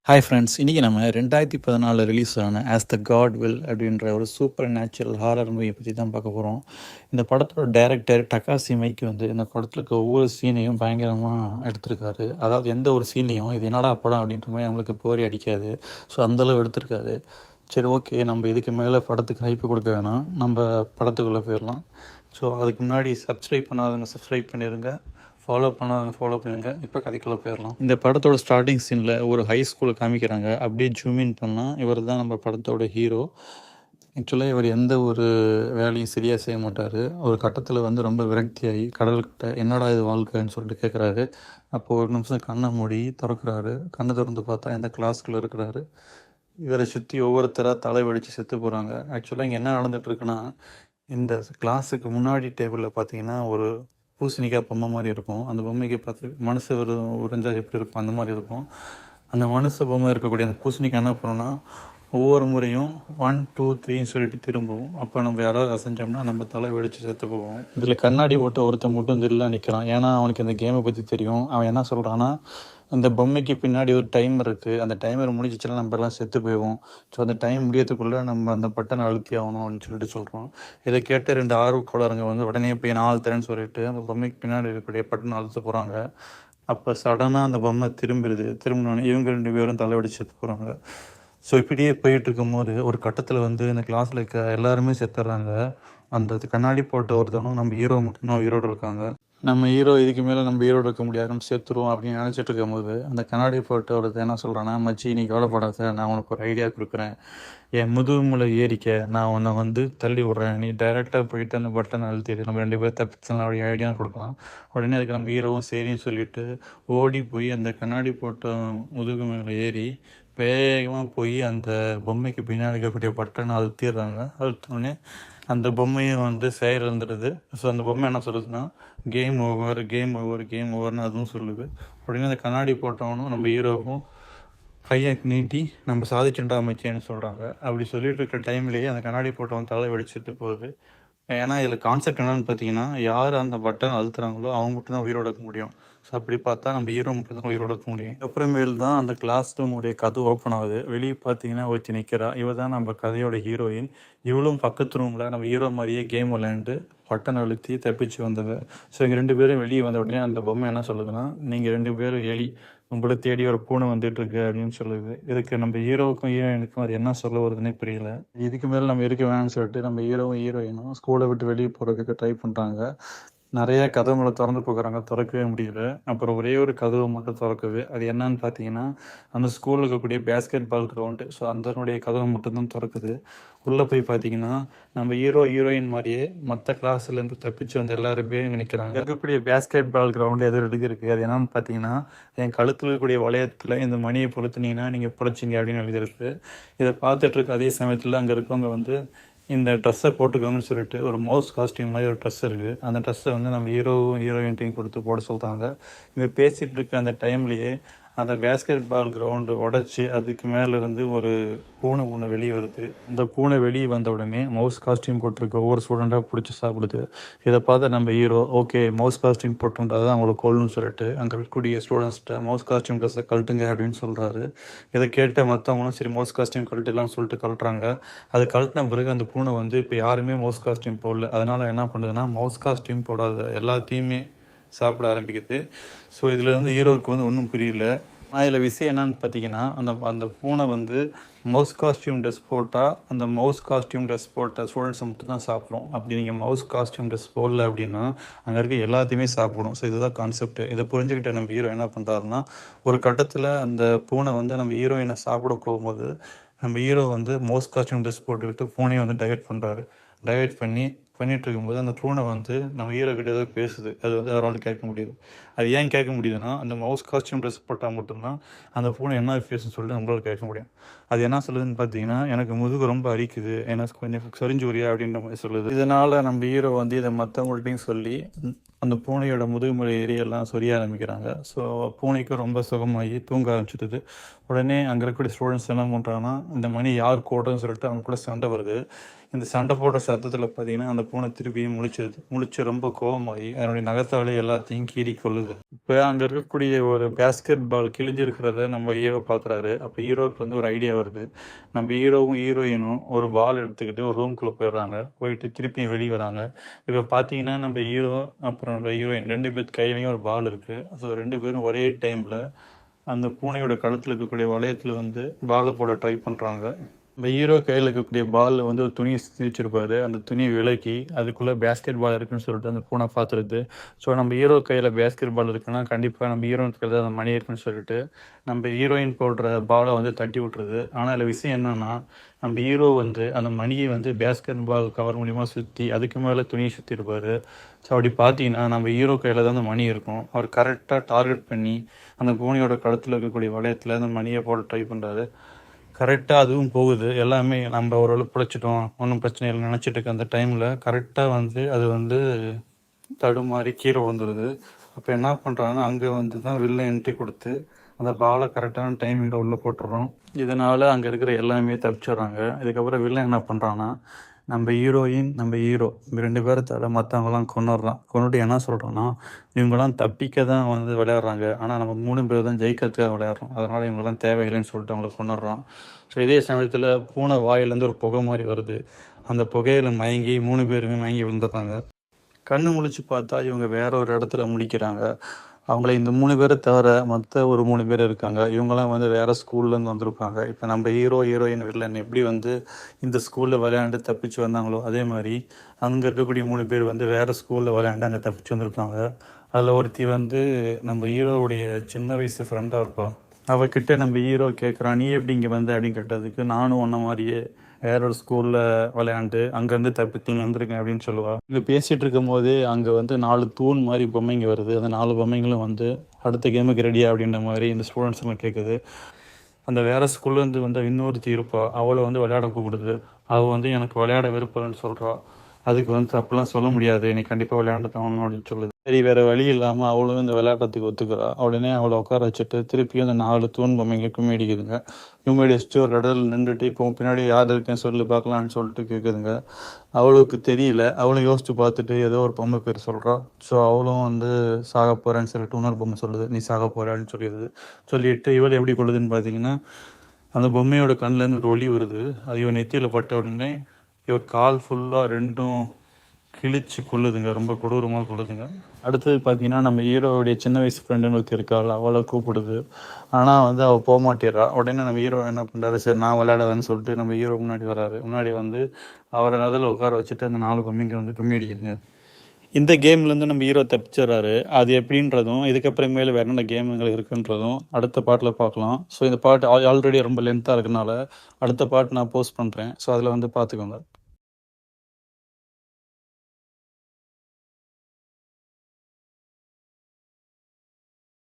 Hi friends, இன்றைக்கி நம்ம 2014 release ஆன ஆஸ் த காட் வில் அப்படின்ற ஒரு சூப்பர் நேச்சுரல் ஹாரர் மூவியை பற்றி தான் பார்க்க போகிறோம். இந்த படத்தோட டைரக்டர் டக்காசி மைக்கி இந்த படத்தில் இருக்க ஒவ்வொரு சீனையும் பயங்கரமாக எடுத்திருக்காரு. அதாவது எந்த ஒரு சீனையும் இது என்னடா படம் அப்படின்ற மாதிரி நம்மளுக்கு போரி அடிக்காது. ஸோ அந்தளவு எடுத்திருக்காரு. சரி, ஓகே, நம்ம இதுக்கு மேலே படத்துக்கு ஹைப்பு கொடுக்க வேணாம், நம்ம படத்துக்குள்ளே போயிடலாம். ஸோ அதுக்கு முன்னாடி சப்ஸ்கிரைப் பண்ணாதவங்க சப்ஸ்கிரைப் பண்ணிடுங்க, ஃபாலோ பண்ணுங்க. இப்போ கதைக்குள்ளே போயிடலாம். இந்த படத்தோட ஸ்டார்டிங் சீனில் ஒரு ஹை ஸ்கூலை காமிக்கிறாங்க. அப்படியே ஜூமின் பண்ணால் இவர் தான் நம்ம படத்தோட ஹீரோ. ஆக்சுவலாக இவர் எந்த ஒரு வேலையும் சரியாக செய்ய மாட்டார். ஒரு கட்டத்தில் ரொம்ப விரக்தியாகி கடல்கிட்ட என்னடா இது வாழ்க்கைன்னு சொல்லிட்டு கேட்குறாரு. அப்போது ஒரு நிமிஷம் கண்ணை மூடி திறக்கிறாரு. கண்ணை திறந்து பார்த்தா எந்த கிளாஸ்குள்ளே இருக்கிறாரு. இவரை சுற்றி ஒவ்வொருத்தராக தலை வெடித்து செத்து போகிறாங்க. ஆக்சுவலாக இங்கே என்ன நடந்துகிட்ருக்குன்னா, இந்த கிளாஸுக்கு முன்னாடி டேபிளில் பார்த்தீங்கன்னா ஒரு பூசணிக்காய் பொம்மை மாதிரி இருக்கும். அந்த பொம்மைக்கு பார்த்து மனசு உறைஞ்சா எப்படி இருக்கும் அந்த மாதிரி இருக்கும். அந்த மனசு பொம்மை இருக்கக்கூடிய அந்த பூசணிக்காய் என்ன பண்ணோன்னா, ஒவ்வொரு முறையும் 1 2 3ன்னு சொல்லிட்டு திரும்பவும். அப்போ நம்ம யாராவது அசைஞ்சோம்னா நம்ம தலை வெடித்து செத்து போவோம். இதில் கண்ணாடி போட்டு ஒருத்தன் மட்டும் தில்லாக நிற்கிறான். ஏன்னா அவனுக்கு இந்த கேமை பற்றி தெரியும். அவன் என்ன சொல்கிறான்னா, அந்த பொம்மைக்கு பின்னாடி ஒரு டைமர் இருக்குது, அந்த டைமர் முடிஞ்சிச்சுன்னா நம்ம எல்லாம் செத்து போயிடுவோம். ஸோ அந்த டைம் முடியறதுக்குள்ளே நம்ம அந்த பட்டனை அழுத்தி ஆகணும் அப்படின்னு சொல்லிட்டு சொல்கிறோம். இதை கேட்ட 2 ஆர்வக்கோளருங்க உடனே போய் நான் அழுத்துறேன்னு சொல்லிட்டு அந்த பொம்மைக்கு பின்னாடி இருக்கக்கூடிய பட்டனை அழுத்த போகிறாங்க. அப்போ சடனாக அந்த பொம்மை திரும்பினோடனே இவங்க 2 பேரும் தலைவடி செத்து போகிறாங்க. ஸோ இப்படியே போயிட்டு இருக்கும்போது ஒரு கட்டத்தில் இந்த கிளாஸில் இருக்க எல்லாருமே செத்துடுறாங்க. அந்த கண்ணாடி போட்ட ஒருத்தவங்க நம்ம ஹீரோ மட்டும்தான் உயிரோடு இருக்காங்க. நம்ம ஹீரோ இதுக்கு மேலே நம்ம ஹீரோடு இருக்க முடியாது, நம்ம சேர்த்துருவோம் அப்படின்னு நினச்சிட்டு இருக்கும்போது அந்த கண்ணாடி போட்டு ஒருத்தர் என்ன சொல்கிறான்னா, மச்சி நீ கவலைப்படாத, நான் உனக்கு ஒரு ஐடியா கொடுக்குறேன். என் முதுகுமலை ஏறிக்க நான் உன்னை தள்ளி விட்றேன். நீ டைரெக்டாக போயிட்டு அந்த பட்டன் அழுத்திடு, நம்ம 2 பேர் தப்பிச்சலாம் அப்படி ஐடியா கொடுக்கலாம். உடனே அதுக்கு நம்ம ஹீரோவும் சரின்னு சொல்லிட்டு ஓடி போய் அந்த கண்ணாடி போட்ட முதுகு மேலே ஏறி வேகமாக போய் அந்த பொம்மைக்கு பின்னாடி இருக்கக்கூடிய பட்டனை அழுத்திடுறாங்க. அழுத்தோடனே அந்த பொம்மையும் செயலிழந்துடுது. ஸோ அந்த பொம்மை என்ன சொல்லுதுன்னா, கேம் ஓவர்னு அதுவும் சொல்லுது. உடனே அந்த கண்ணாடி போட்டவனும் நம்ம ஹீரோவும் கையை நீட்டி நம்ம சாதிச்சுட்டா அமைச்சேன்னு சொல்கிறாங்க. அப்படி சொல்லிட்டு இருக்கிற டைம்லேயே அந்த கண்ணாடி போட்டவன் தலை வெடிச்சிட்டு போகுது. ஏன்னா இதில் கான்செப்ட் என்னன்னு பார்த்தீங்கன்னா, யார் அந்த பட்டன் அழுத்துறாங்களோ அவங்க மட்டும்தான் உயிரோட இருக்க முடியும். ஸோ அப்படி பார்த்தா நம்ம ஹீரோ மட்டும் தான் உயிரோட இருக்க முடியும். அப்புறமேல் தான் அந்த கிளாஸ் ரூமுடைய கதவு ஓப்பன் ஆகுது. வெளியே பார்த்தீங்கன்னா ஒருத்தி நிற்கிறா. இவ தான் நம்ம கதையோட ஹீரோயின். இவளும் பக்கத்து ரூமில் நம்ம ஹீரோ மாதிரியே கேம் விளையாண்டு பட்டன் அழுத்தி தப்பிச்சு வந்தவ. ஸோ இங்கே 2 பேரும் வெளியே வந்த உடனே அந்த பொம்மை என்ன சொல்லுதுன்னா, நீங்கள் 2 பேரும் எலி, உங்களை தேடி ஒரு பூனை வந்துட்டுருக்கு அப்படின்னு சொல்லுது. இதுக்கு நம்ம ஹீரோவுக்கும் ஹீரோயினுக்கும் அது என்ன சொல்ல வருதுன்னே புரியல. இதுக்கு மேலே நம்ம இருக்க வேணும்னு சொல்லிட்டு நம்ம ஹீரோவும் ஹீரோயினும் ஸ்கூலை விட்டு வெளியே போகிறதுக்கு ட்ரை பண்ணுறாங்க. நிறைய கதவுகளை திறந்து போக்குறாங்க, திறக்கவே முடியல. அப்புறம் ஒரே ஒரு கதவு மட்டும் திறக்குது. அது என்னன்னு பார்த்தீங்கன்னா, அந்த ஸ்கூலில் இருக்கக்கூடிய பேஸ்கெட் பால் கிரவுண்டு. ஸோ அதனுடைய கதவு மட்டும்தான் திறக்குது. உள்ளே போய் பார்த்தீங்கன்னா நம்ம ஹீரோயின் மாதிரியே மற்ற கிளாஸ்லேருந்து தப்பிச்சு வந்து எல்லாருமே நிற்கிறாங்க. இருக்கக்கூடிய பேஸ்கெட் பால் கிரவுண்டு எது இருக்குது. அது என்னன்னு பார்த்தீங்கன்னா, என் கழுத்தில் இருக்கக்கூடிய வளையத்தில் இந்த மணியை பொறுத்துனீங்கன்னா நீங்கள் பிடிச்சிங்க அப்படின்னு எழுதியிருக்கு. இதை பார்த்துட்டு இருக்க அதே சமயத்தில் அங்கே இருக்கவங்க இந்த ட்ரெஸ்ஸை போட்டுக்கோங்கன்னு சொல்லிட்டு ஒரு மவுஸ் காஸ்டியூம் மாதிரி ஒரு ட்ரெஸ் இருக்குது. அந்த ட்ரெஸ்ஸை நம்ம ஹீரோயின்ட்டையும் கொடுத்து போட சொல்கிறாங்க. இங்கே பேசிகிட்டு இருக்க அந்த டைம்லேயே அந்த பேஸ்கெட் பால் கிரவுண்டு உடச்சி அதுக்கு மேலேருந்து ஒரு பூனை ஒன்று வெளியே வருது. அந்த பூனை வெளியே வந்த உடனே மவுஸ் காஸ்டியூம் போட்டிருக்க ஒவ்வொரு ஸ்டூடெண்ட்டாக பிடிச்சி சாப்பிடுது. இதை பார்த்து நம்ம ஹீரோ ஓகே மவுஸ் காஸ்டியூம் போட்டுருந்தா தான் அவங்கள கொள்ளணும்னு சொல்லிட்டு அங்கே இருக்கக்கூடிய ஸ்டூடெண்ட்ஸ்கிட்ட மவுஸ் காஸ்டியூம் ட்ரெஸ்ஸை கழட்டுங்க அப்படின்னு சொல்கிறாரு. இதை கேட்ட மற்றவங்களும் சரி மவுஸ் காஸ்டியூம் கழட்டலாம்னு சொல்லிட்டு கழட்டுறாங்க. அது கழட்டின பிறகு அந்த பூனை இப்போ யாருமே மவுஸ் காஸ்டியூம் போடல. அதனால் என்ன பண்ணுதுன்னா, மவுஸ் காஸ்டியூம் போடாத எல்லாத்தையுமே சாப்பிட ஆரம்பிக்குது. ஸோ இதில் ஹீரோவுக்கு ஒன்றும் புரியல. ஆனால் இதில் விஷயம் என்னன்னு பார்த்தீங்கன்னா, அந்த பூனை மவுஸ் காஸ்டியூம் ட்ரெஸ் போட்டால் அந்த மவுஸ் காஸ்டியூம் ட்ரெஸ் போட்ட ஸ்டூடெண்ட்ஸை மட்டும் தான் சாப்பிடும். அப்படி நீங்கள் மவுஸ் காஸ்டியூம் ட்ரெஸ் போடல அப்படின்னா அங்கே இருக்க எல்லாத்தையுமே சாப்பிடும். ஸோ இதுதான் கான்செப்ட். இதை புரிஞ்சுக்கிட்ட நம்ம ஹீரோ என்ன பண்ணுறாருன்னா, ஒரு கட்டத்தில் அந்த பூனை நம்ம ஹீரோயினை சாப்பிட போகும்போது நம்ம ஹீரோ மவுஸ் காஸ்டியூம் ட்ரெஸ் போட்டுக்கிட்டு பூனையை டைவர்ட் பண்ணிட்டு இருக்கும்போது அந்த பூனை நம்ம ஹீரோ கிட்ட ஏதோ பேசுது. அது அவரால் கேட்க முடியுது. அது ஏன் கேட்க முடியுதுன்னா, அந்த மவுஸ் காஸ்டியூம் ட்ரெஸ் போட்டால் மட்டும்தான் அந்த பூனை என்ன பேசுன்னு சொல்லிட்டு நம்மளால் கேட்க முடியும். அது என்ன சொல்லுதுன்னு பார்த்தீங்கன்னா, எனக்கு முதுகு ரொம்ப அரிக்குது, எனக்கு கொஞ்சம் சொரிஞ்சு உரியா அப்படின்ற மாதிரி சொல்லுது. இதனால் நம்ம ஹீரோ இதை மற்றவங்கள்ட்டையும் சொல்லி அந்த பூனையோட முதுகுமலை ஏரியெல்லாம் சொரிய ஆரம்பிக்கிறாங்க. ஸோ பூனைக்கும் ரொம்ப சுகமாகி தூங்க ஆரம்பிச்சிடுது. உடனே அங்கே இருக்கக்கூடிய ஸ்டூடெண்ட்ஸ் என்ன பண்ணுறாங்கன்னா, இந்த மணி யார் கோடுன்னு சொல்லிட்டு அவங்க கூட சண்டை வருது. இந்த சண்டை போடுற சத்தத்தில் பார்த்தீங்கன்னா அந்த பூனை திருப்பியும் முழிச்சு ரொம்ப கோபமாகி அதனுடைய நகத்தாலே எல்லாத்தையும் கீறி கொள்ளுது. இப்போ அங்கே இருக்கக்கூடிய ஒரு பேஸ்கெட் பால் கிழிஞ்சிருக்கிறத நம்ம ஹீரோ பார்க்குறாரு. அப்போ ஹீரோவுக்கு வந்து ஒரு ஐடியா வருது. நம்ம ஹீரோவும் ஹீரோயினும் ஒரு பால் எடுத்துக்கிட்டு ஒரு ரூம்குள்ளே போயிடுறாங்க. போயிட்டு திருப்பியும் வெளியே வராங்க. இப்போ பார்த்தீங்கன்னா நம்ம ஹீரோ அப்புறம் நம்ம ஹீரோயின் 2 பேர் கையிலையும் ஒரு பால் இருக்குது. ஸோ 2 பேரும் ஒரே டைமில் அந்த பூனையோட கழுத்தில் இருக்கக்கூடிய வளையத்தில் வந்து பாலை போட ட்ரை பண்ணுறாங்க. நம்ம ஹீரோ கையில் இருக்கக்கூடிய பாலில் வந்து ஒரு துணியை வச்சிருப்பாரு. அந்த துணியை விலக்கி அதுக்குள்ளே பேஸ்கெட் பால் இருக்குன்னு சொல்லிட்டு அந்த பூனை பார்த்துருது. ஸோ நம்ம ஹீரோ கையில் பேஸ்கெட் பால் இருக்குன்னா கண்டிப்பாக நம்ம ஹீரோயின் கையில் அந்த மணி இருக்குன்னு சொல்லிட்டு நம்ம ஹீரோயின் போடுற பாலை வந்து தட்டி விட்டுருது. ஆனால் அதில் விஷயம் என்னென்னா நம்ம ஹீரோ வந்து அந்த மணியை வந்து பேஸ்கெட் பால் கவர் மூலிமா சுற்றி அதுக்கு மேலே துணியை சுற்றிருப்பார். ஸோ அப்படி பார்த்தீங்கன்னா நம்ம ஹீரோ கையில் தான் அந்த மணி இருக்கும். அவர் கரெக்டாக டார்கெட் பண்ணி அந்த பூனையோட கழுத்தில் இருக்கக்கூடிய வளையத்தில் அந்த மணியை போட ட்ரை பண்ணுறாரு. கரெக்டாக அதுவும் போகுது. எல்லாமே நம்ம ஓரளவு பிழைச்சிட்டோம், ஒன்றும் பிரச்சனை இல்லை நினச்சிட்டு இருக்க அந்த டைமில் கரெக்டாக வந்து அது வந்து தடுமாறி கீழே வந்துடுது. அப்போ என்ன பண்ணுறாங்கன்னா அங்கே வந்து தான் வில்ல என்ட்ரி கொடுத்து அந்த பாலை கரெக்டான டைமிங்கில் உள்ளே போட்டுடுறோம். இதனால் அங்கே இருக்கிற எல்லாமே தப்பிச்சிடுறாங்க. இதுக்கப்புறம் வில்ல என்ன பண்ணுறான்னா நம்ம ஹீரோயின் நம்ம ஹீரோ 2 பேரை தவிர மற்றவங்களாம் கொண்டுட்டு என்ன சொல்கிறோன்னா இவங்கெல்லாம் தப்பிக்க தான் வந்து விளையாடுறாங்க. ஆனால் நம்ம 3 பேர் தான் ஜெயிக்கிறதுக்காக விளையாடுறோம். அதனால் இவங்கெல்லாம் தேவையில்லைன்னு சொல்லிட்டு அவங்கள கொண்டுடுறோம். ஸோ இதே சமயத்தில் பூனை வாயிலேருந்து ஒரு புகை மாதிரி வருது. அந்த புகையில் மயங்கி 3 பேருமே மயங்கி விழுந்துடுறாங்க. கண்ணு முழிச்சு பார்த்தா இவங்க வேற ஒரு இடத்துல முடிக்கிறாங்க. அவங்கள இந்த 3 பேரை தவிர மற்ற ஒரு 3 பேர் இருக்காங்க. இவங்கெல்லாம் வந்து வேறு ஸ்கூல்லேருந்து வந்திருப்பாங்க. இப்போ நம்ம ஹீரோயின் வில்லன் எப்படி வந்து இந்த ஸ்கூலில் விளையாண்டு தப்பிச்சு வந்தாங்களோ அதே மாதிரி அங்கே இருக்கக்கூடிய 3 பேர் வந்து வேறு ஸ்கூலில் விளையாண்டு அங்கே தப்பிச்சு வந்திருப்பாங்க. அதில் ஒருத்தி வந்து நம்ம ஹீரோவுடைய சின்ன வயசு ஃப்ரெண்டாக இருப்பாள். அவகிட்ட நம்ம ஹீரோ கேட்குறான், நீ எப்படி இங்கே வந்த அப்படின்னு கேட்டதுக்கு நானும் ஒன்றை மாதிரியே வேற ஒரு ஸ்கூலில் விளையாண்டு அங்கேருந்து தப்பித்து வந்திருக்கேன் அப்படின்னு சொல்லுவாள். இங்கே பேசிகிட்டு இருக்கும் போது அங்கே வந்து 4 தூண் மாதிரி பொம்மைங்க வருது. அந்த 4 பொம்மைங்களும் வந்து அடுத்த கேமுக்கு ரெடியா அப்படின்ற மாதிரி இந்த ஸ்டூடெண்ட்ஸ் எல்லாம் கேட்குது. அந்த வேறு ஸ்கூல்லேருந்து வந்து இன்னொருத்தி இருப்பாள். அவளை வந்து விளையாட கூப்பிடுது. அவள் வந்து எனக்கு விளையாட விருப்பம்னு சொல்கிறாள். அதுக்கு வந்து தப்புலாம் சொல்ல முடியாது, நீ கண்டிப்பாக விளையாண்டு தரணும் அப்படின்னு சொல்லுது. சரி வேறு வழி இல்லாமல் அவளும் இந்த விளையாடுறதுக்கு ஒத்துக்கிறா. உடனே அவளை உட்கார வச்சுட்டு திருப்பியும் அந்த 4 தூண் பொம்மைங்க கும்மி அடிக்குதுங்க. கும்மி அடிச்சுட்டு ஒரு இடத்துல நின்றுட்டு இப்போ பின்னாடி யார் இருக்கேன்னு சொல்லி பார்க்கலான்னு சொல்லிட்டு கேட்குதுங்க. அவளுக்கு தெரியல. அவளும் யோசிச்சு பார்த்துட்டு ஏதோ ஒரு பொம்மை பேர் சொல்கிறா. ஸோ அவளும் வந்து சாக போகிறேன்னு சொல்லிட்டு இன்னொரு பொம்மை சொல்லுது, நீ சாக போகிறான்னு சொல்லிடுது. சொல்லிட்டு இவள் எப்படி கொள்ளுதுன்னு பார்த்தீங்கன்னா அந்த பொம்மையோட கண்ணிலேருந்து ஒரு ஒளி வருது. அது இவன் நெத்தியில் பட்ட உடனே இவர் கால் ஃபுல்லாக 2ம் கிழிச்சு கொள்ளுதுங்க. ரொம்ப கொடூரமாக கொள்ளுதுங்க. அடுத்தது பார்த்தீங்கன்னா நம்ம ஹீரோவுடைய சின்ன வயசு ஃப்ரெண்டுன்னு ஒருத்தி இருக்காள். அவளை கூப்பிடுது. ஆனால் வந்து அவள் போக மாட்டேறா. உடனே நம்ம ஹீரோ என்ன பண்ணுறாரு, சரி நான் விளையாடுவேன்னு சொல்லிட்டு நம்ம ஹீரோ முன்னாடி வராரு. முன்னாடி வந்து அவரை அதில் உட்கார வச்சுட்டு அந்த 4 பொம்மைங்க வந்து கும்மி அடிக்குதுங்க. இந்த கேம்லேருந்து நம்ம ஹீரோ தப்பிச்சிடறாரு. அது எப்படின்றதும் இதுக்கப்புறமேல வேறு என்ன கேமுங்கள் இருக்குன்றதும் அடுத்த பாட்டில் பார்க்கலாம். ஸோ இந்த பாட்டு ஆல்ரெடி ரொம்ப லென்த்தாக இருக்கனால அடுத்த பாட்டு நான் போஸ்ட் பண்ணுறேன். ஸோ அதில் வந்து பார்த்துக்கோங்க.